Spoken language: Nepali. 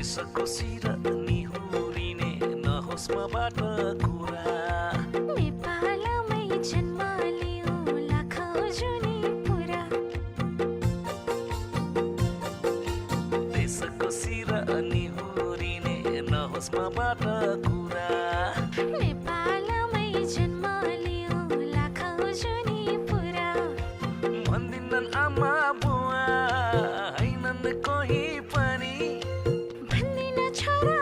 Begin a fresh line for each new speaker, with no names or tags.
त्यसको सिर निहुरिने नहोस् मबाट कुरा
नेपालमै जन्म लियो लाखौँ जुनी पुरा
त्यसको सिर निहुरिने नहोस् मबाट कुरा
नेपालमै जन्म लियो लाखौँ जुनी पुरा
भन्दिनन् आमा बुवा हैनन् कोही पनि
भन्दिन छोरा